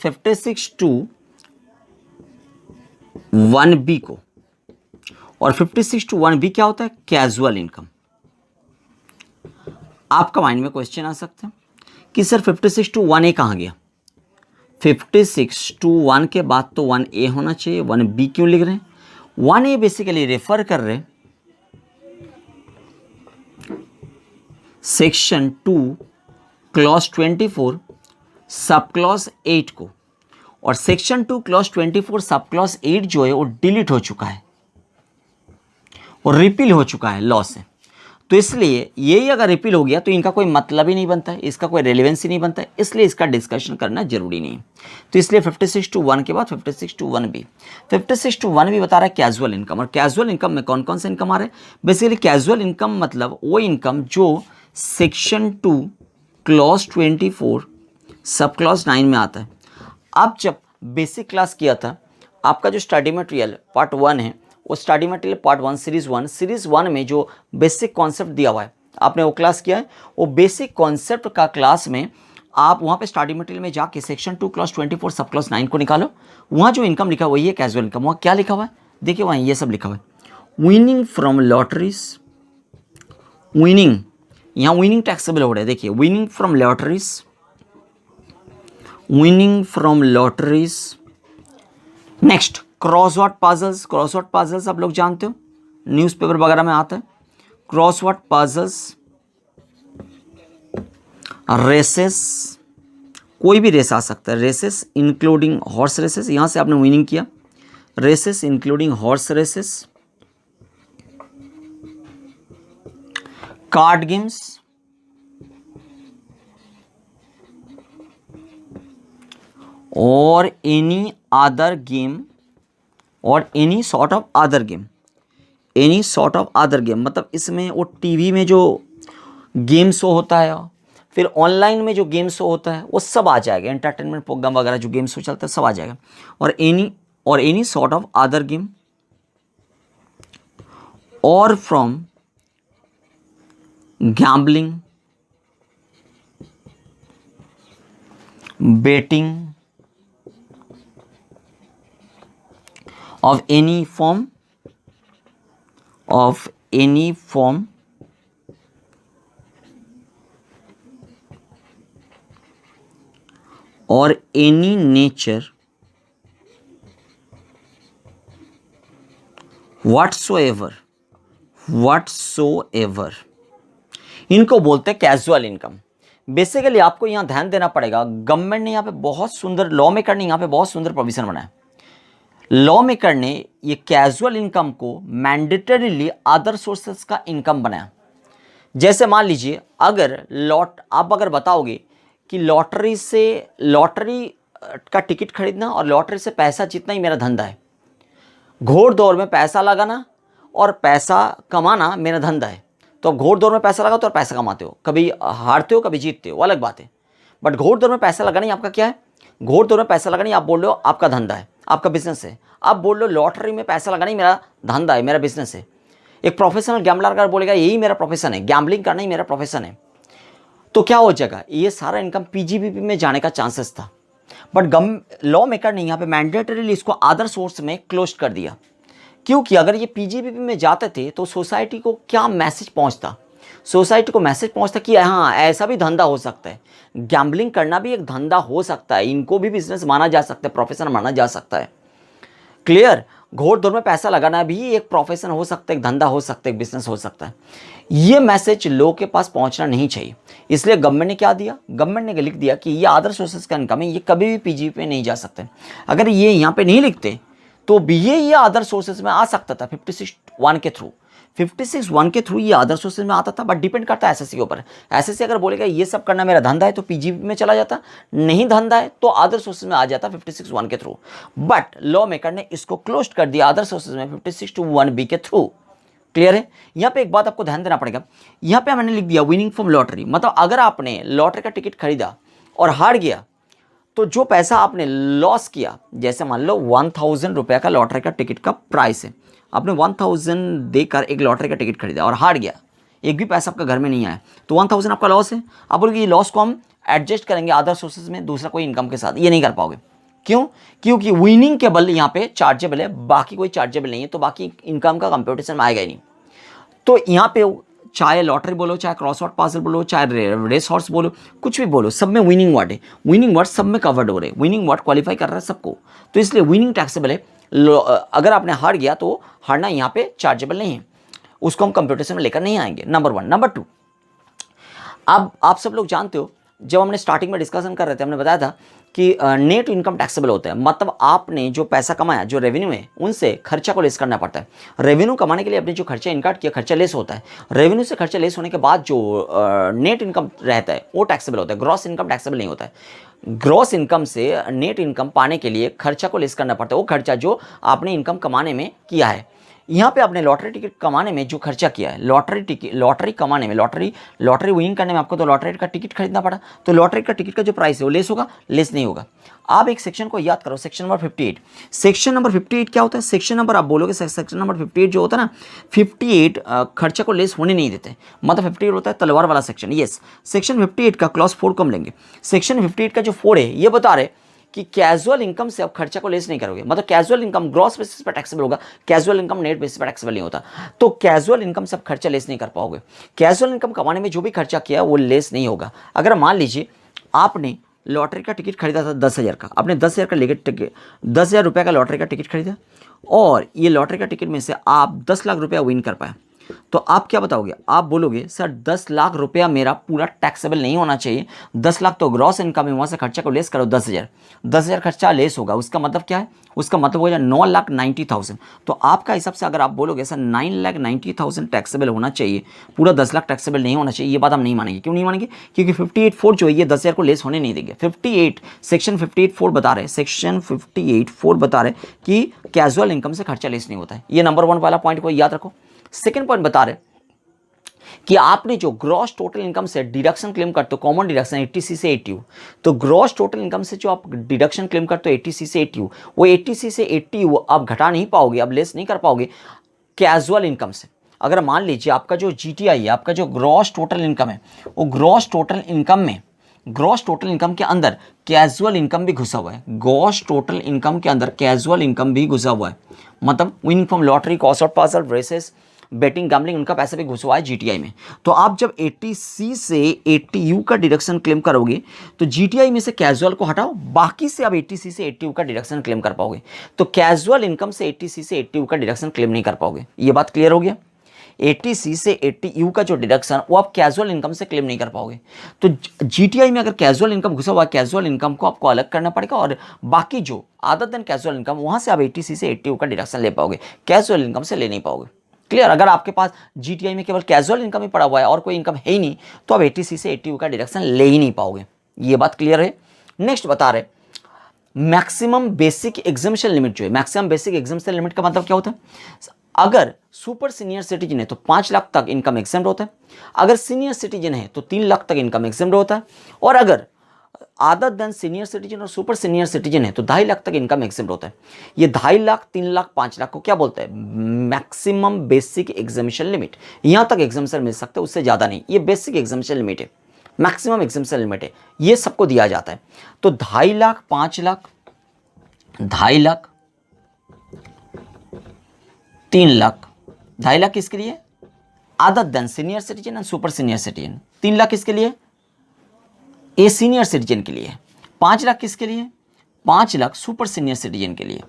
56 to 1B को, और 56 to 1B क्या होता है? Casual income. आपका माइंड में क्वेश्चन आ सकता है कि सर 56 टू 1A कहाँ गया? 56 टू 1 के बाद तो 1A होना चाहिए, 1B क्यों लिख रहे हैं? 1A बेसिकली रेफर कर रहे सेक्शन 2 क्लॉज 24 सब क्लॉज 8 को, और सेक्शन 2 क्लॉज 24 सब क्लॉज 8 जो है वो डिलीट हो चुका है और रिपील हो चुका है लॉ से। तो इसलिए यही अगर रिपील हो गया तो इनका कोई मतलब ही नहीं बनता है, इसका कोई रेलेवेंसी नहीं बनता है, इसलिए इसका डिस्कशन करना जरूरी नहीं है। तो इसलिए 56 टू 1 के बाद 56 टू 1B। 56 टू 1B बता रहा है कैजुअल इनकम, और कैजुअल इनकम में कौन कौन सा इनकम आ रहा है? बेसिकली कैजुअल इनकम मतलब वो इनकम जो सेक्शन 2 क्लॉज 24 सब क्लॉज 9 में आता है। अब जब बेसिक क्लास किया था, आपका जो स्टडी मटेरियल पार्ट 1 है, वो स्टडी मटेरियल पार्ट 1 सीरीज 1 में जो बेसिक कॉन्सेप्ट दिया हुआ है, आपने वो क्लास किया है। वो बेसिक कॉन्सेप्ट का क्लास में आप वहाँ पे स्टडी मटेरियल में जाके सेक्शन 2 क्लॉज 24 सब क्लॉज 9 को निकालो। वहाँ जो इनकम लिखा हुआ है वही है कैजुअल इनकम। वहाँ क्या लिखा हुआ है देखिए, वहाँ ये सब लिखा हुआ है, विनिंग फ्रॉम लॉटरीज, विनिंग, यहाँ विनिंग टैक्सेबल हो रहा है, देखिए winning from lotteries, winning from lotteries. Next crossword puzzles, crossword puzzles आप लोग जानते हो, न्यूज़पेपर वगैरह में आता है। क्रॉसवर्ड पजल्स, रेसेस, कोई भी रेस आ सकता है, रेसेस इंक्लूडिंग हॉर्स रेसेस, यहां से आपने विनिंग किया, races including horse races. Card games, और एनी अदर गेम, और any sort of other game, any sort of other game मतलब इसमें वो टीवी में जो गेम शो होता है, फिर ऑनलाइन में जो गेम शो होता है, वो सब आ जाएगा, एंटरटेनमेंट प्रोग्राम वगैरह जो गेम शो चलता है सब आ जाएगा। और any sort of other game, और from gambling, betting of any form, of any form, or any nature whatsoever, इनको बोलते हैं कैजुअल इनकम। बेसिकली आपको यहां ध्यान देना पड़ेगा, गवर्नमेंट ने यहां पे बहुत सुंदर, लॉ मेकर ने यहां पे बहुत सुंदर प्रोविजन बनाया। लॉ मेकर ने ये कैजुअल इनकम को मैंडेटरीली अदर सोर्सेस का इनकम बनाया। जैसे मान लीजिए अगर आप अगर बताओगे कि लॉटरी का टिकट खरीदना और लॉटरी से पैसा जीतना ही मेरा धंधा है, घोड़ दौड़ में पैसा लगाना और पैसा कमाना मेरा धंधा है, तो अब घोड़ दौड़ में पैसा लगाते हो और पैसा कमाते हो, कभी हारते हो कभी जीतते हो, अलग बात है। बट घोड़ दौड़ में पैसा लगाना ही आपका क्या है? घोड़ दौड़ में पैसा लगाना ही आप बोल रहे हो आपका धंधा है, आपका बिजनेस है। आप बोल रहे हो लॉटरी में पैसा लगाना ही मेरा धंधा है, मेरा बिजनेस है। एक प्रोफेशनल गैम्बलर अगर बोलेगा यही मेरा प्रोफेशन है, गैम्बलिंग करना ही मेरा प्रोफेशन है, तो क्या हो जाएगा? ये सारा इनकम पीजीबीपी में जाने का चांसेस था। बट लॉ मेकर ने यहाँ पे मैंडेटरीली इसको अदर सोर्स में क्लोज कर दिया, क्योंकि अगर ये पीजीबीपी में जाते थे तो सोसाइटी को क्या मैसेज पहुंचता? सोसाइटी को मैसेज पहुंचता कि हाँ ऐसा भी धंधा हो सकता है, गैम्बलिंग करना भी एक धंधा हो सकता है, इनको भी बिजनेस माना जा सकता है, प्रोफेशन माना जा सकता है। क्लियर? घोड़ दौड़ में पैसा लगाना भी एक प्रोफेशन हो सकता है, एक धंधा हो सकता है, एक बिजनेस हो सकता है। ये मैसेज लोगों के पास पहुंचना नहीं चाहिए, इसलिए गवर्नमेंट ने क्या दिया? गवर्नमेंट ने लिख दिया कि ये अदर सोर्सेज का इनकम है, ये कभी भी पीजीबीपी पे नहीं जा सकते। अगर ये यहाँ पे नहीं लिखते तो भी ये अदर सोर्सेज में आ सकता था 56(1) के थ्रू। 56(1) के थ्रू ये अदर सोर्सेज में आता था, बट डिपेंड करता है एसएससी के ऊपर। एसएससी अगर बोलेगा ये सब करना मेरा धंधा है तो पीजीबीपी में चला जाता, नहीं धंधा है तो अदर सोर्सेज में आ जाता 56(1) के थ्रू। बट लॉ मेकर ने इसको क्लोज कर दिया अदर सोर्सेज में 56(1)(b) के थ्रू। क्लियर है? यहाँ पे एक बात आपको ध्यान देना पड़ेगा, यहाँ पे मैंने लिख दिया विनिंग फ्रॉम लॉटरी, मतलब अगर आपने लॉटरी का टिकट खरीदा और हार गया तो जो पैसा आपने लॉस किया, जैसे मान लो 1000 रुपये का लॉटरी का टिकट का प्राइस है, आपने 1000 देकर एक लॉटरी का टिकट खरीदा और हार गया, एक भी पैसा आपका घर में नहीं आया, तो 1000 आपका लॉस है। आप बोलोगे ये लॉस को हम एडजस्ट करेंगे अदर सोर्सेज में दूसरा कोई इनकम के साथ, ये नहीं कर पाओगे। क्यों? क्योंकि विनिंग केवल यहाँ पे चार्जेबल है, बाकी कोई चार्जेबल नहीं है, तो बाकी इनकम का कंप्यूटेशन में आएगा ही नहीं। तो यहाँ पे चाहे लॉटरी बोलो, चाहे क्रॉसवर्ड पजल बोलो, चाहे रेस हॉर्स बोलो, कुछ भी बोलो, सब में विनिंग वर्ड है। विनिंग वर्ड सब में कवर्ड हो रहे हैं, विनिंग वर्ड क्वालिफाई कर रहा है सबको, तो इसलिए विनिंग टैक्सेबल है। अगर आपने हार गया तो हारना यहाँ पे चार्जेबल नहीं है, उसको हम कंप्यूटेशन में लेकर नहीं आएंगे। नंबर 1। नंबर 2, अब आप सब लोग जानते हो, जब हमने स्टार्टिंग में डिस्कशन कर रहे थे, हमने बताया था कि नेट इनकम टैक्सेबल होता है, मतलब आपने जो पैसा कमाया, जो रेवेन्यू है, उनसे खर्चा को लेस करना पड़ता है। रेवेन्यू कमाने के लिए आपने जो खर्चा इनकम किया, खर्चा लेस होता है। रेवेन्यू से खर्चा लेस होने के बाद जो नेट इनकम रहता है वो टैक्सेबल होता है, ग्रॉस इनकम टैक्सेबल नहीं होता है। ग्रॉस इनकम से नेट इनकम पाने के लिए खर्चा को लेस करना पड़ता है, वो खर्चा जो आपने इनकम कमाने में किया है। यहाँ पे आपने लॉटरी टिकट कमाने में जो खर्चा किया है, लॉटरी कमाने में, लॉटरी विन करने में आपको तो लॉटरी का टिकट खरीदना पड़ा, तो लॉटरी का टिकट का जो प्राइस है वो लेस होगा? लेस नहीं होगा। आप एक सेक्शन को याद करो, सेक्शन नंबर 58। सेक्शन नंबर 58 क्या होता है? सेक्शन नंबर आप बोलोगे सेक्शन नंबर 58 जो होता है ना, 58 खर्चा को लेस होने नहीं देते, मतलब 58 होता है तलवार वाला सेक्शन। यस, सेक्शन 58 का क्लॉज 4 कम लेंगे। सेक्शन 58 का जो 4 है ये बता रहे कि कैजुअल इनकम से आप खर्चा को लेस नहीं करोगे, मतलब कैजुअल इनकम ग्रॉस बेसिस पर टैक्सेबल होगा, कैजुअल इनकम नेट बेसिस पर टैक्सेबल नहीं होता। तो कैजुअल इनकम से आप खर्चा लेस नहीं कर पाओगे। कैजुअल इनकम कमाने में जो भी खर्चा किया वो लेस नहीं होगा। अगर मान लीजिए आपने लॉटरी का टिकट खरीदा था 10,000 का, आपने 10,000 का लेकर 10,000 रुपये का लॉटरी का टिकट खरीदा, और ये लॉटरी का टिकट में से आप 10 लाख रुपया विन कर पाए, तो आप क्या बताओगे? आप बोलोगे सर 10 लाख रुपया मेरा पूरा टैक्सेबल नहीं होना चाहिए, 10 लाख तो ग्रॉस इनकम है, वहाँ से खर्चा को लेस करो 10,000 खर्चा लेस होगा। उसका मतलब क्या है? उसका मतलब हो जाए 9,90,000। तो आपका हिसाब से अगर आप बोलोगे सर 9,90,000 टैक्सेबल होना चाहिए, पूरा 10 लाख टैक्सेबल नहीं होना चाहिए, ये बात हम नहीं मानेंगे। क्यों नहीं मानेंगे? क्योंकि 58(4) जो है ये 10,000 को लेस होने नहीं देंगे। 58 सेक्शन 58(4) बता रहे हैं, सेक्शन 58(4) बता रहे कि कैजुअल इनकम से खर्चा लेस नहीं होता है। ये नंबर 1 वाला पॉइंट को याद रखो। सेकंड पॉइंट बता रहे कि आपने जो ग्रॉस टोटल इनकम से डिडक्शन क्लेम करते हो, कॉमन डिडक्शन 80C से 80U, तो ग्रॉस टोटल इनकम से जो आप डिडक्शन क्लेम करते हो 80C से 80U, वो 80C से 80U आप घटा नहीं पाओगे, आप लेस नहीं कर पाओगे कैजुअल इनकम से। अगर मान लीजिए आपका जो GTI है, आपका जो ग्रॉस टोटल इनकम है, वो ग्रॉस टोटल इनकम में, ग्रॉस टोटल इनकम के अंदर कैजुअल इनकम भी घुसा हुआ है, ग्रॉस टोटल इनकम के अंदर कैजुअल इनकम भी घुसा हुआ है, मतलब winning from lottery, crossword puzzle, races, betting, gambling, उनका पैसा भी घुसा हुआ है GTI में। तो आप जब 80C से 80U का डिडक्शन क्लेम करोगे तो GTI में से कैजुअल को हटाओ, बाकी से आप 80C से 80U का डिडक्शन क्लेम कर पाओगे। तो कैजुअल इनकम से 80C से 80U का डिडक्शन क्लेम नहीं कर पाओगे। ये बात क्लियर हो गया? 80C से 80U का जो डिडक्शन वो आप कैजुअल इनकम से क्लेम नहीं कर पाओगे। तो GTI में अगर कैजुअल इनकम घुसा हुआ है, कैजुअल इनकम को आपको अलग करना पड़ेगा, और बाकी जो अदर देन कैजुअल इनकम वहां से आप 80C से 80U का डिडक्शन ले पाओगे, कैजुअल इनकम से ले नहीं पाओगे। क्लियर? अगर आपके पास GTI में केवल कैजुअल इनकम ही पड़ा हुआ है और कोई इनकम है ही नहीं, तो आप 80C से 80U का डिडक्शन ले ही नहीं पाओगे। ये बात क्लियर है? नेक्स्ट बता रहे मैक्सिमम बेसिक एग्जामिशन लिमिट जो है, मैक्सिमम बेसिक एग्जामिशन लिमिट का मतलब क्या होता है? अगर सुपर सीनियर सिटीजन है तो 5 लाख तक इनकम एग्जाम्प्ट होता है, अगर सीनियर सिटीजन है तो 3 लाख तक इनकम एग्जाम्प्ट होता है, और अगर अदर देन सीनियर सिटीजन और सुपर सीनियर सिटीजन है तो 2.5 लाख तक इनकम एग्जाम्प्ट होता है। ये 2.5 लाख, 3 लाख, 5 लाख को क्या बोलते हैं? Maximum basic exemption limit. यहां तक एग्जामिशन मिल सकता है, उससे ज्यादा नहीं। ये बेसिक एग्जामिशन लिमिट है, मैक्सिमम एग्जामिशन लिमिट है, ये सबको दिया जाता है। तो 2.5 लाख, 5 लाख, 2.5 लाख, 3 लाख। 2.5 लाख किसके लिए? Other than senior citizen and super senior citizen. 3 lakh किसके लिए? ए सीनियर सिटीजन के लिए। 5 लाख किसके लिए? 5 लाख सुपर सीनियर सिटीजन के लिए।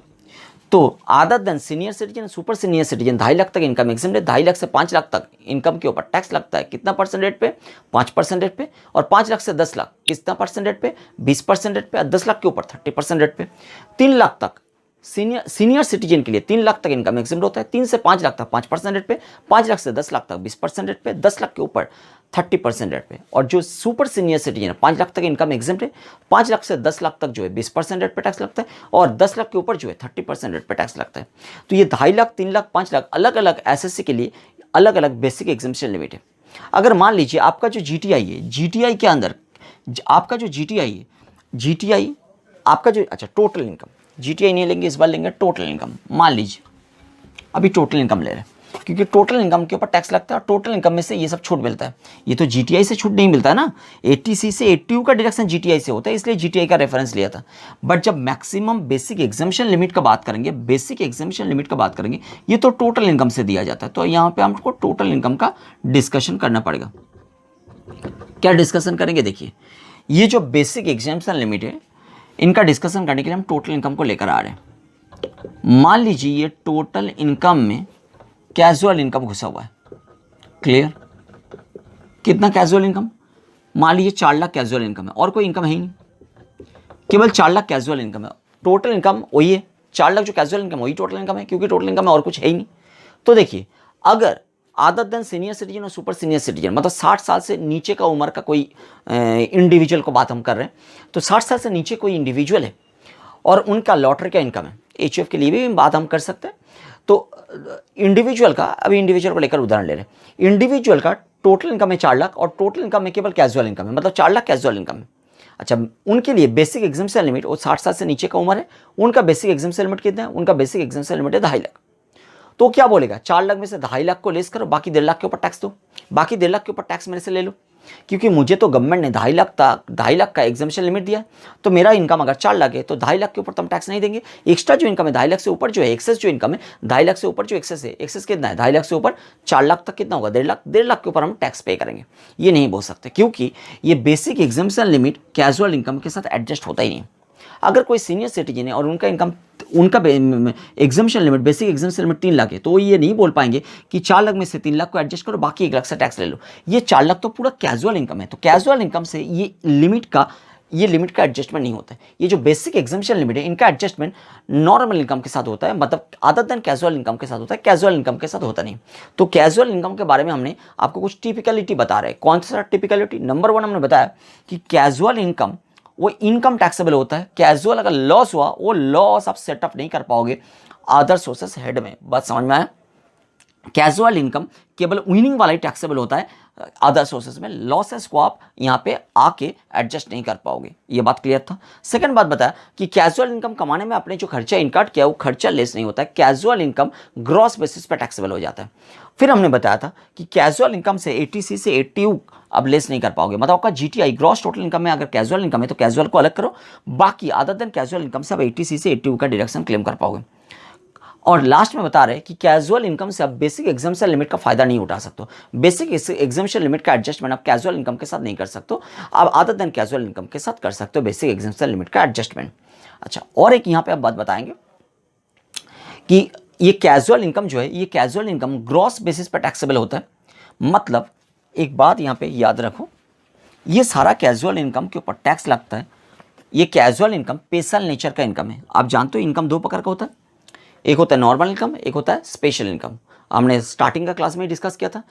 तो other then senior citizen, super senior citizen 2.5 lakh तक इनकम एग्जाम्प्ट है। 2.5 लाख से 5 लाख तक इनकम के ऊपर टैक्स लगता है, कितना परसेंटेज पे? 5% पे। और 5 लाख से 10 लाख कितना परसेंटेज पे? 20% पे। और 10 लाख के ऊपर 30% पे। 3 लाख तक सीनियर सिटीजन के लिए 3 लाख तक इनकम एग्जाम्प्ट होता है। 3 से 5 लाख तक 5% पे, 5 लाख से 10 लाख तक 20% पे, 10 लाख के ऊपर 30% पे। और जो सुपर सीनियर सिटीजन है 5 लाख तक इनकम एग्जाम्प्ट है, 5 लाख से 10 लाख तक जो है 20% पे टैक्स लगता है, और 10 लाख के ऊपर जो है 30% पे टैक्स लगता है। तो ये 2.5 लाख, 3 लाख, 5 लाख अलग अलग SSC के लिए अलग अलग बेसिक एग्जामिशन लिमिट है। अगर मान लीजिए आपका जो GTI है, GTI के अंदर आपका जो GTI है, GTI आपका जो, अच्छा टोटल इनकम, GTI नहीं लेंगे इस बार, लेंगे टोटल इनकम। मान लीजिए अभी टोटल इनकम ले रहे हैं, क्योंकि टोटल इनकम के ऊपर टैक्स लगता है और टोटल इनकम में से ये सब छूट मिलता है। ये तो जीटीआई से छूट नहीं मिलता है ना, 80C से 80U का डिडक्शन जीटीआई से होता है, इसलिए जीटीआई का रेफरेंस लिया था। बट जब मैक्सिमम बेसिक एग्जामिशन लिमिट का बात करेंगे, बेसिक एग्जामिशन लिमिट का बात करेंगे, ये तो टोटल इनकम से दिया जाता है। तो यहाँ पे हमको टोटल इनकम का डिस्कशन करना पड़ेगा। क्या डिस्कशन करेंगे, देखिए ये जो बेसिक एग्जामिशन लिमिट है, इनका डिस्कशन करने के लिए हम टोटल इनकम को लेकर आ रहे हैं। मान लीजिए ये टोटल इनकम में कैजुअल इनकम घुसा हुआ है। क्लियर? कितना कैजुअल इनकम? मान लीजिए 4 लाख कैजुअल इनकम है, और कोई इनकम है ही नहीं, केवल 4 लाख कैजुअल इनकम है। टोटल इनकम वही है, 4 लाख जो कैजुअल इनकम वही टोटल इनकम है, क्योंकि टोटल इनकम में और कुछ है ही नहीं। तो देखिए, अगर अदर देन सीनियर सिटीजन और सुपर सीनियर सिटीजन, मतलब 60 साल से नीचे का उम्र का कोई इंडिविजुअल को बात हम कर रहे हैं, तो 60 साल से नीचे कोई इंडिविजुअल है और उनका लॉटरी का इनकम है, एचयूएफ के लिए भी बात हम कर सकते हैं। तो इंडिविजुअल का, अभी इंडिविजुअल को लेकर उदाहरण ले रहे हैं, इंडिविजुअल का टोटल इनकम है 4 लाख और टोटल इनकम में केवल कैजुअल इनकम है, मतलब 4 लाख कैजुअल इनकम है। अच्छा, उनके लिए बेसिक एग्जामिशन लिमिट, वो 60 साल से नीचे का उम्र है, उनका बेसिक एग्जामिशन लिमिट कितना है? उनका बेसिक एग्जामिशन लिमिट है 2.5 लाख। तो क्या बोलेगा, 4 लाख में से 2.5 लाख को लेस करो, बाकी 1.5 लाख के ऊपर टैक्स दो। बाकी 1.5 लाख के ऊपर टैक्स मेरे से ले लो, क्योंकि मुझे तो गवर्नमेंट ने 2.5 लाख का एग्जामिशन लिमिट दिया है। तो मेरा इनकम अगर 4 लाख है तो 2.5 लाख के ऊपर तुम टैक्स नहीं देंगे। एक्स्ट्रा जो इनकम है 2.5 लाख से ऊपर जो है, एक्सेस जो इनकम है 2.5 लाख से ऊपर जो एक्सेस है, एक्सेस कितना है? 2.5 लाख से ऊपर 4 लाख तक कितना होगा? 1.5 लाख। 1.5 लाख के ऊपर हम टैक्स पे करेंगे, ये नहीं बोल सकते, क्योंकि ये basic exemption limit casual income के साथ एडजस्ट होता ही नहीं। अगर कोई सीनियर सिटीजन है और उनका इनकम, उनका exemption limit, basic exemption limit 3 lakh है, तो ये नहीं बोल पाएंगे कि 4 लाख में से 3 लाख को एडजस्ट करो, बाकी 1 लाख से टैक्स ले लो। ये 4 लाख तो पूरा कैजुअल इनकम है, तो कैजुअल इनकम से ये लिमिट का एडजस्टमेंट नहीं होता है। ये जो बेसिक एग्जामिशन लिमिट है, इनका एडजस्टमेंट नॉर्मल इनकम के साथ होता है, मतलब अदर देन कैजुअल इनकम के साथ होता है, कैजुअल इनकम के साथ होता नहीं। तो कैजुअल इनकम के बारे में हमने आपको कुछ टिपिकलिटी बता रहे हैं। कौन सा टिपिकलिटी? नंबर 1 हमने बताया कि कैजुअल इनकम वो इनकम टैक्सेबल होता है। कैजुअल अगर लॉस हुआ, वो लॉस आप सेटअप नहीं कर पाओगे अदर सोर्सेस हेड में। बात समझ में आया? कैजुअल इनकम केवल विनिंग वाला ही टैक्सेबल होता है, अदर सोर्सेस में लॉसेस को आप यहाँ पे आके एडजस्ट नहीं कर पाओगे। ये बात क्लियर था। सेकंड बात बताया कि कैजुअल इनकम कमाने में आपने जो खर्चा इनकाट किया वो खर्चा लेस नहीं होता है, कैजुअल इनकम ग्रॉस बेसिस पे टैक्सेबल हो जाता है। फिर हमने बताया था कि कैजुअल इनकम से 80C से 80U अब लेस नहीं कर पाओगे, मतलब आपका जीटीआई ग्रॉस टोटल इनकम में अगर कैजुअल इनकम है तो कैजुअल को अलग करो, बाकी अदर देन कैजुअल इनकम से आप 80C से 80U का डिडक्शन क्लेम कर पाओगे। और लास्ट में बता रहे हैं कि कैजुअल इनकम से आप बेसिक एग्जामिशन लिमिट का फायदा नहीं उठा सकते। बेसिक एग्जामिशन लिमिट का एडजस्टमेंट आप कैजुअल इनकम के साथ नहीं कर सकते, आप अदर देन कैजुअल इनकम के साथ कर सकते हो बेसिक एग्जामिशन लिमिट का एडजस्टमेंट। अच्छा, और एक यहाँ पे आप बात बताएंगे कि ये कैजुअल इनकम जो है, ये कैजुअल इनकम ग्रॉस बेसिस पर टैक्सेबल होता है। मतलब एक बात यहाँ पे याद रखो, ये सारा कैजुअल इनकम के ऊपर टैक्स लगता है। ये कैजुअल इनकम स्पेशल नेचर का इनकम है। आप जानते हो इनकम 2 प्रकार का होता है, एक होता है नॉर्मल इनकम, एक होता है स्पेशल इनकम। हमने स्टार्टिंग का क्लास में डिस्कस किया था।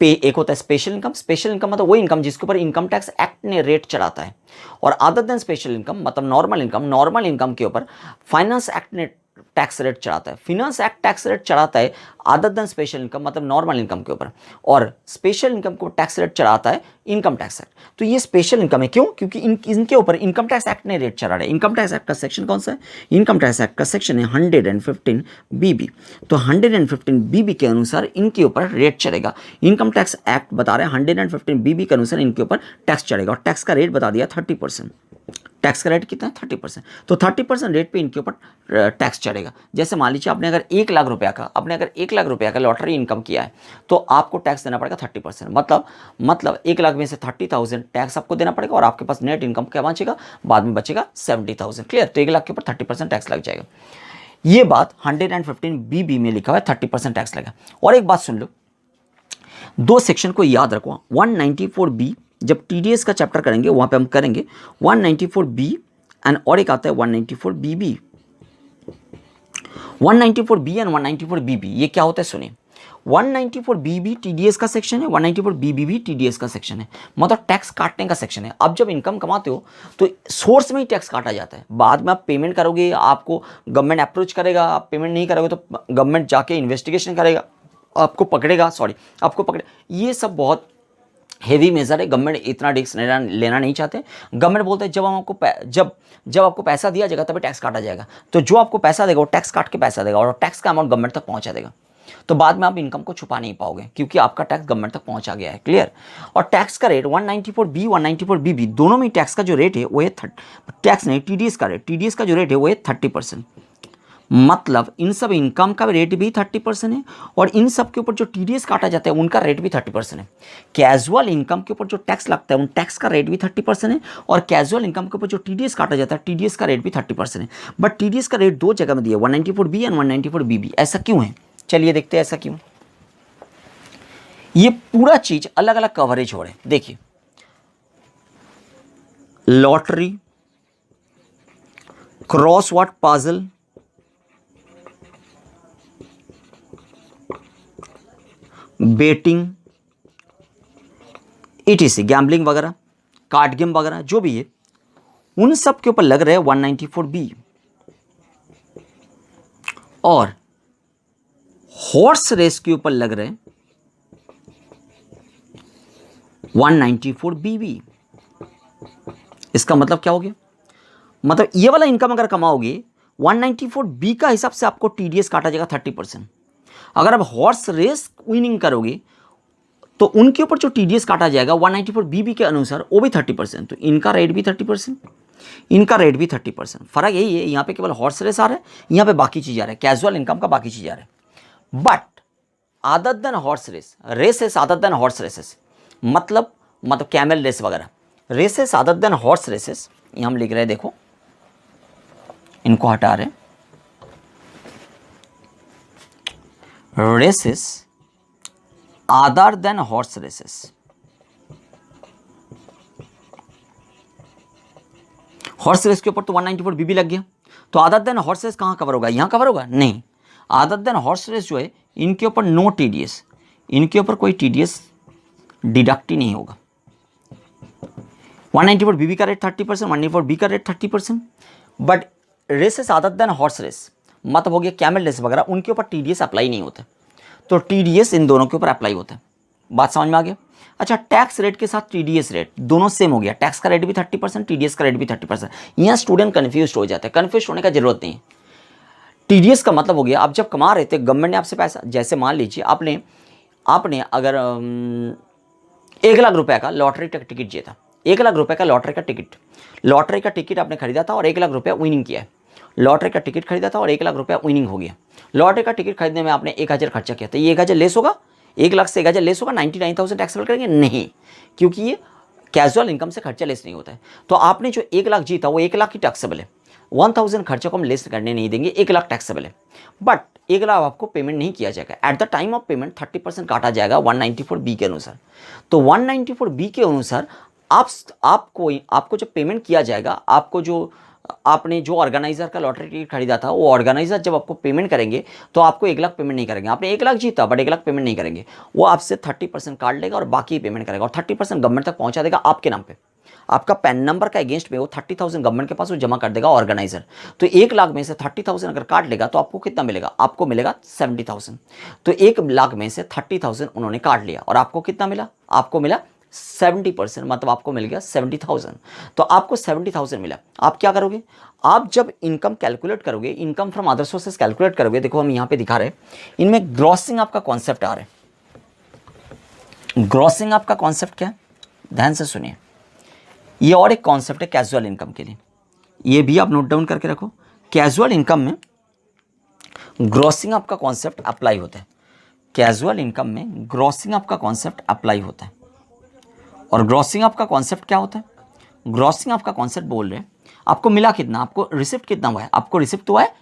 एक होता है स्पेशल इनकम। स्पेशल इनकम मतलब वो इनकम जिसके ऊपर इनकम टैक्स एक्ट ने रेट चढ़ाता है, और अदर देन स्पेशल इनकम मतलब नॉर्मल इनकम, नॉर्मल इनकम के ऊपर फाइनेंस एक्ट ने टैक्स रेट चढ़ाता है। फिनांस एक्ट टैक्स रेट चढ़ाता है अदर देन स्पेशल इनकम मतलब नॉर्मल इनकम के ऊपर, और स्पेशल इनकम को टैक्स रेट चढ़ाता है इनकम टैक्स एक्ट। तो ये स्पेशल इनकम है, क्यों? क्योंकि इनके ऊपर इनकम टैक्स एक्ट ने रेट चढ़ा रहा है। इनकम टैक्स एक्ट का सेक्शन कौन सा है? इनकम टैक्स एक्ट का सेक्शन है 115BB। तो 115BB के अनुसार इनके ऊपर रेट चढ़ेगा। इनकम टैक्स एक्ट बता रहे हैं 115BB के अनुसार इनके ऊपर टैक्स चढ़ेगा, और टैक्स का रेट बता दिया 30%। टैक्स का रेट कितना है? 30%। तो 30% रेट पे इनके ऊपर टैक्स चढ़ेगा। जैसे मान लीजिए आपने अगर 1 लाख रुपया का लॉटरी इनकम किया है, तो आपको टैक्स देना पड़ेगा 30%। मतलब 1 लाख में से 30,000 टैक्स आपको देना पड़ेगा, और आपके पास नेट इनकम क्या बचेगा? बाद में बचेगा 70,000। क्लियर? तो 1 लाख के ऊपर 30% टैक्स लग जाएगा। ये बात 115BB में लिखा हुआ है, 30% टैक्स लगा। और एक बात सुन लो, 2 सेक्शन को याद रखो। 194B जब टीडीएस का चैप्टर करेंगे वहां पे हम करेंगे 194B, एंड और एक आता है 194BB। 194B एंड 194BB ये क्या होता है सुनिए। 194BB टीडीएस का सेक्शन है, 194BB भी टीडीएस का सेक्शन है, मतलब टैक्स काटने का सेक्शन है। अब जब इनकम कमाते हो तो सोर्स में ही टैक्स काटा जाता है, बाद में आप पेमेंट करोगे, आपको गवर्नमेंट अप्रोच करेगा, आप पेमेंट नहीं करोगे तो गवर्नमेंट जाके इन्वेस्टिगेशन करेगा, आपको पकड़े। ये सब बहुत हेवी मेजर है। गवर्नमेंट इतना रिस्क लेना नहीं चाहते। गवर्नमेंट बोलते हैं जब आपको पैसा दिया जाएगा तभी टैक्स काटा जाएगा, तो जो आपको पैसा देगा वो टैक्स काट के पैसा देगा, और टैक्स का अमाउंट गवर्नमेंट तक पहुंचा देगा। तो बाद में आप इनकम को छुपा नहीं पाओगे क्योंकि आपका टैक्स गवर्नमेंट तक पहुंचा गया है। क्लियर। और टैक्स का रेट 194B 194B भी दोनों में टैक्स का जो रेट है वो है टैक्स नहीं, टीडीएस का रेट, टीडीएस का जो रेट है वो है 30%। मतलब इन सब इनकम का रेट भी 30% है और इन सब के ऊपर जो टीडीएस काटा जाता है उनका रेट भी 30% है। कैजुअल इनकम के ऊपर जो टैक्स लगता है उन टैक्स का रेट भी 30% है और कैजुअल इनकम के ऊपर जो टीडीएस काटा जाता है टीडीएस का रेट भी 30% है। बट टीडीएस का रेट दो जगह में दिया, 194B एंड 194B भी। ऐसा क्यों है? चलिए देखते हैं ऐसा क्यों। ये पूरा चीज अलग अलग कवरेज हो रहे हैं। देखिए, lottery, crossword puzzle, betting, ETC gambling वगैरह, कार्ड गेम वगैरह जो भी है, उन सब के ऊपर लग रहे हैं 194B और हॉर्स रेस के ऊपर लग रहे हैं 194B भी। इसका मतलब क्या हो गया? मतलब ये वाला इनकम अगर कमाओगे 194B का हिसाब से आपको टीडीएस काटा जाएगा 30%। अगर आप हॉर्स रेस विनिंग करोगे तो उनके ऊपर जो टीडीएस काटा जाएगा 194B के अनुसार वो भी 30%। तो इनका रेट भी 30%, इनका रेट भी 30%। फर्क यही है, यहाँ पे केवल हॉर्स रेस आ रहा है, यहाँ पे बाकी चीज आ रहा है, कैजुअल इनकम का बाकी चीज आ रहा है। But other than horse race, races other than horse races, मतलब कैमल रेस वगैरह, races other than horse races, ये हम लिख रहे हैं, देखो इनको हटा रहे, races other than horse races. Horse race के ऊपर तो 194B भी लग गया, तो अदर देन हॉर्स रेस कहाँ कवर होगा? यहाँ कवर होगा? नहीं, अदर देन हॉर्स रेस जो है इनके ऊपर नो टीडीएस, इनके ऊपर कोई टीडीएस डिडक्ट ही नहीं होगा। 194B का रेट 30%, 194B का rate 30%। But races other than horse race मतलब हो गया कैमल रेस वगैरह, उनके ऊपर टीडीएस अप्लाई नहीं होता, तो टीडीएस इन दोनों के ऊपर अप्लाई होता है। बात समझ में आ गया? अच्छा, टैक्स रेट के साथ टीडीएस रेट दोनों सेम हो गया, टैक्स का रेट भी 30%, टीडीएस का रेट भी 30%। यहाँ स्टूडेंट कन्फ्यूज हो जाते हैं, कन्फ्यूज होने का जरूरत नहीं है। टीडीएस का मतलब हो गया आप जब कमा रहे थे गवर्नमेंट ने आपसे पैसा, जैसे मान लीजिए आपने अगर 1 लाख रुपए का लॉटरी का टिकट जीता, 1 लाख रुपए का लॉटरी का टिकट आपने खरीदा था और 1 लाख रुपया विनिंग किया है। लॉटरी का टिकट खरीदा था और 1 लाख रुपया विनिंग हो गया। लॉटरी का टिकट खरीदने में आपने 1,000 खर्चा किया, तो ये 1,000 लेस होगा, 1 लाख से 1,000 लेस होगा, 99,000 टैक्सेबल करेंगे? नहीं, क्योंकि ये कैजुअल इनकम से खर्चा लेस नहीं होता है। तो आपने जो 1 लाख जीता वो 1 लाख ही टैक्सेबल है, 1,000 खर्चे को हम लेस करने नहीं देंगे, 1 लाख टैक्सेबल है। बट 1 लाख आपको पेमेंट नहीं किया जाएगा, at the time of payment 30% काटा जाएगा 194B के अनुसार। तो 194B के अनुसार आपको जब पेमेंट किया जाएगा, आपने जो ऑर्गेनाइजर का लॉटरी टिकट खरीदा था वो ऑर्गेनाइजर जब आपको पेमेंट करेंगे तो आपको 1 लाख पेमेंट नहीं करेंगे। आपने 1 लाख जीता बट 1 लाख पेमेंट नहीं करेंगे, वो आपसे 30% काट लेगा और बाकी पेमेंट करेगा और 30% गवर्नमेंट तक पहुंचा देगा आपके नाम पे। आपका पैन नंबर का अगेंस्ट में वो 30,000 गवर्नमेंट के पास वो जमा कर देगा ऑर्गेनाइजर। तो 1 लाख में से 30,000 अगर काट लेगा तो आपको कितना मिलेगा? आपको मिलेगा 70,000। तो 1 लाख में से 30,000 उन्होंने काट लिया और आपको कितना मिला? आपको मिला 70%, मतलब आपको मिल गया 70,000। तो आपको 70,000 मिला। आप क्या करोगे? आप जब इनकम कैलकुलेट करोगे, income from other sources calculate करोगे, देखो हम यहाँ पे दिखा रहे हैं, इनमें ग्रॉसिंग आपका कॉन्सेप्ट आ रहा है। ग्रॉसिंग आपका कॉन्सेप्ट क्या है? ध्यान से सुनिए, ये और एक कॉन्सेप्ट है कैजुअल इनकम के लिए, ये भी आप नोट डाउन करके रखो। कैजुअल इनकम में ग्रॉसिंग आपका कॉन्सेप्ट अप्लाई होता है। कैजुअल इनकम में ग्रॉसिंग आपका कॉन्सेप्ट अप्लाई होता है। और ग्रॉसिंग आपका कॉन्सेप्ट क्या होता है? ग्रॉसिंग आपका कॉन्सेप्ट बोल रहे हैं आपको मिला कितना, आपको रिसिप्ट कितना हुआ है? आपको रिसिप्ट हुआ है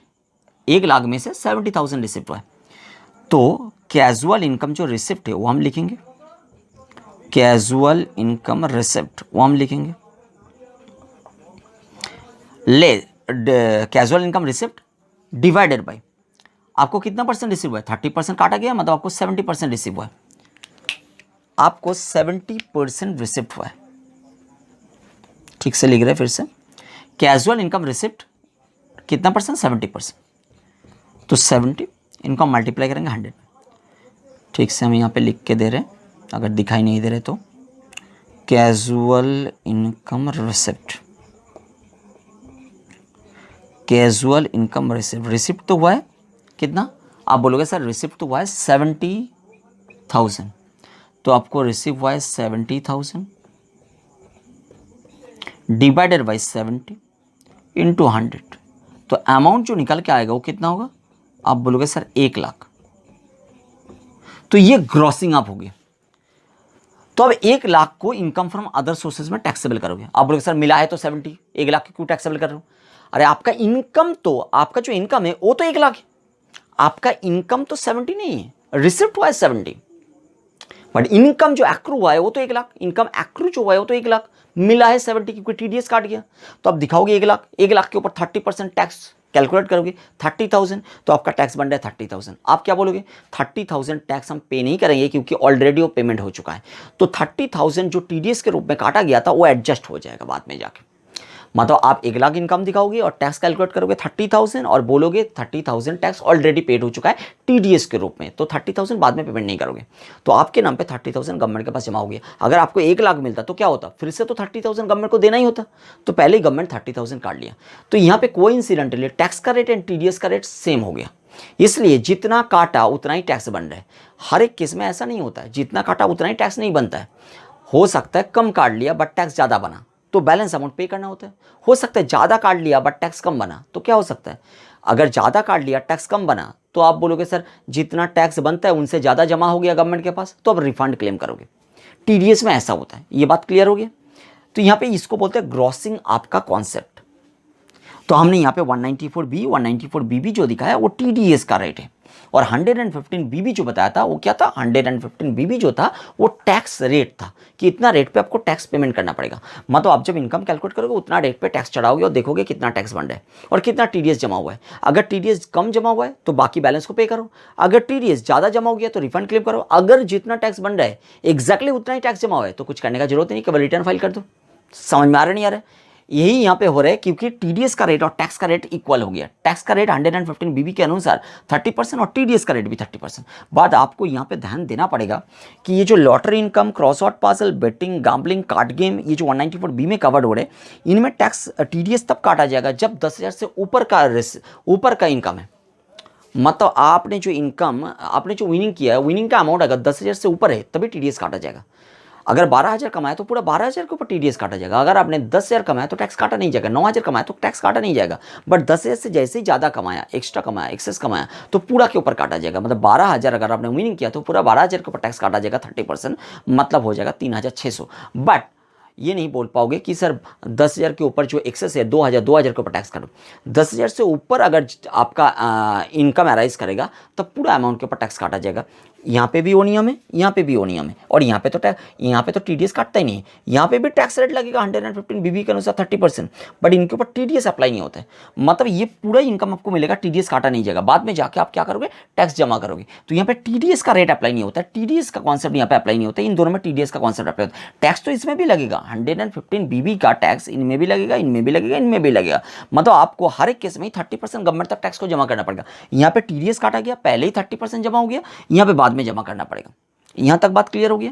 1 लाख में से 70,000 रिसिप्ट हुआ है। तो कैजुअल इनकम जो रिसिप्ट है वो हम लिखेंगे, कैजुअल इनकम रिसिप्ट वो हम लिखेंगे। Casual income receipt divided by आपको कितना परसेंट रिसीव हुआ है? 30% काटा गया, मतलब आपको 70% रिसीव हुआ है। आपको 70% रिसिप्ट हुआ है। ठीक से लिख रहे हैं फिर से, कैजुअल इनकम रिसिप्ट कितना परसेंट? 70%। तो 70 इनको हम मल्टीप्लाई करेंगे 100। ठीक से हम यहाँ पे लिख के दे रहे हैं, अगर दिखाई नहीं दे रहे तो, casual income receipt, casual income receipt, receipt तो हुआ है कितना? आप बोलोगे सर रिसिप्ट तो हुआ है 70,000, तो आपको रिसीव हुआ है 70,000 डिवाइडेड बाई 70 इंटू 100, तो अमाउंट जो निकल के आएगा वो कितना होगा, आप बोलोगे सर 1,00,000। तो ये ग्रॉसिंग आप होगी। तो अब 1,00,000 को इनकम फ्रॉम अदर सोर्सेज में टैक्सेबल करोगे। आप बोलोगे सर मिला है तो 70, 1,00,000 क्यों टैक्सेबल कर रहे हो? अरे आपका इनकम तो, आपका जो इनकम है वो तो 1,00,000 है, आपका इनकम तो 70 नहीं है, रिसिप्ट हुआ है 70, बट इनकम जो एक्रू हुआ है वो तो 1,00,000, इनकम एक्रू जो हुआ है वो तो 1,00,000, मिला है 70 क्योंकि टीडीएस काट गया। तो आप दिखाओगे 1,00,000, 1,00,000 के ऊपर 30% टैक्स कैलकुलेट करोगे 30,000, तो आपका टैक्स बन रहा है 30,000। आप क्या बोलोगे 30,000 टैक्स हम पे नहीं करेंगे क्योंकि ऑलरेडी वो पेमेंट हो चुका है, तो 30,000 जो टीडीएस के रूप में काटा गया था वो एडजस्ट हो जाएगा बाद में जाके। मतलब आप 1,00,000 इनकम दिखाओगे और टैक्स कैलकुलेट करोगे 30,000 और बोलोगे 30,000 टैक्स ऑलरेडी पेड हो चुका है टीडीएस के रूप में, तो 30,000 बाद में पेमेंट नहीं करोगे, तो आपके नाम पे 30,000 गवर्नमेंट के पास जमा हो गया। अगर आपको 1,00,000 मिलता तो क्या होता, फिर से तो 30,000 गवर्नमेंट को देना ही होता, तो पहले ही गवर्नमेंट 30,000 काट लिया। तो यहाँ पे कोइंसिडेंटली टैक्स का रेट एंड टीडीएस का रेट सेम हो गया, इसलिए जितना काटा उतना ही टैक्स बन रहा है। हर एक केस में ऐसा नहीं होता है, जितना काटा उतना ही टैक्स नहीं बनता है। हो सकता है कम काट लिया बट टैक्स ज़्यादा बना तो बैलेंस अमाउंट पे करना होता है। हो सकता है ज़्यादा काट लिया बट टैक्स कम बना, तो क्या हो सकता है, अगर ज़्यादा काट लिया टैक्स कम बना तो आप बोलोगे सर जितना टैक्स बनता है उनसे ज़्यादा जमा हो गया गवर्नमेंट के पास, तो अब रिफंड क्लेम करोगे। टीडीएस में ऐसा होता है, ये बात क्लियर हो गया। तो यहाँ पे इसको बोलते हैं ग्रॉसिंग आपका कॉन्सेप्ट। तो हमने यहाँ पे 194B 194BB जो दिखाया वो टीडीएस का रेट है, और 115BB जो बताया था वो क्या था, 115BB जो था वो टैक्स रेट था कि इतना रेट पे आपको टैक्स पेमेंट करना पड़ेगा। मतलब आप जब इनकम कैलकुलेट करोगे उतना रेट पे टैक्स चढ़ाओगे और देखोगे कितना टैक्स बन रहा है और कितना टीडीएस जमा हुआ है। अगर टीडीएस कम जमा हुआ है तो बाकी बैलेंस को पे करो, अगर टीडीएस ज़्यादा जमा हो गया तो रिफंड क्लेम करो। अगर जितना टैक्स बन रहा है एग्जैक्टली उतना ही टैक्स जमा हुआ है तो कुछ करने का जरूरत नहीं, केवल रिटर्न फाइल कर दो। समझ में आ रहा नहीं आ रहा है? यही यहाँ पे हो रहा है क्योंकि टीडीएस का रेट और टैक्स का रेट इक्वल हो गया। टैक्स का रेट 115BB के अनुसार 30% और टीडीएस का रेट भी 30%। बात आपको यहाँ पे ध्यान देना पड़ेगा कि ये जो lottery income, cross out parcel, betting, gambling, card game, ये जो 194B में कवर्ड हो रहे हैं इनमें टैक्स टीडीएस तब काटा जाएगा जब 10,000 से ऊपर का इनकम है। मतलब आपने जो विनिंग किया है, विनिंग का अमाउंट अगर 10,000 से ऊपर है तभी टीडीएस काटा जाएगा। अगर 12,000 कमाया तो पूरा 12,000 के ऊपर टीडीएस काटा जाएगा। अगर आपने 10,000 कमाया तो टैक्स काटा नहीं जाएगा, 9,000 कमाया तो टैक्स काटा नहीं जाएगा, बट 10,000 से जैसे ही ज़्यादा कमाया, एक्स्ट्रा कमाया, एक्सेस कमाया तो पूरा के ऊपर काटा जाएगा। मतलब 12,000 अगर आपने विनिंग किया तो पूरा 12,000 के ऊपर टैक्स काटा जाएगा 30%, मतलब हो जाएगा 3,600। बट ये नहीं बोल पाओगे कि सर 10,000 के ऊपर जो एक्सेस है 2,000 के ऊपर टैक्स काटो। 10,000 से ऊपर अगर आपका इनकम अराइज करेगा तब पूरा अमाउंट के ऊपर टैक्स काटा जाएगा। यहाँ पे भी वो नियम है, यहाँ पे भी वो नियम है, और यहाँ पे तो टीडीएस काटता ही नहीं है। यहाँ पे भी टैक्स रेट लगेगा 115BB के अनुसार 30%, बट इनके ऊपर टीडीएस अप्लाई नहीं होता है। मतलब ये पूरा इनकम आपको मिलेगा, टीडीएस काटा नहीं जाएगा। बाद में जाके आप क्या करोगे, टैक्स जमा करोगे, तो यहाँ पे टीडीएस का रेट अप्लाई नहीं होता है, टीडीएस का कॉन्सेप्ट यहाँ पे अप्लाई नहीं होता है। इन दोनों में टीडीएस का कॉन्सेप्ट अप्लाई होता है। टैक्स तो इसमें भी लगेगा, 115BB का टैक्स इनमें भी लगेगा, इनमें भी लगेगा, इनमें भी लगेगा। मतलब आपको हर एक केस में 30% गवर्नमेंट तक टैक्स को जमा करना पड़ेगा। यहाँ पे टीडीएस काटा गया, पहले ही 30% जमा हो गया, यहाँ पे बाद में जमा करना पड़ेगा। यहां तक बात क्लियर हो गया।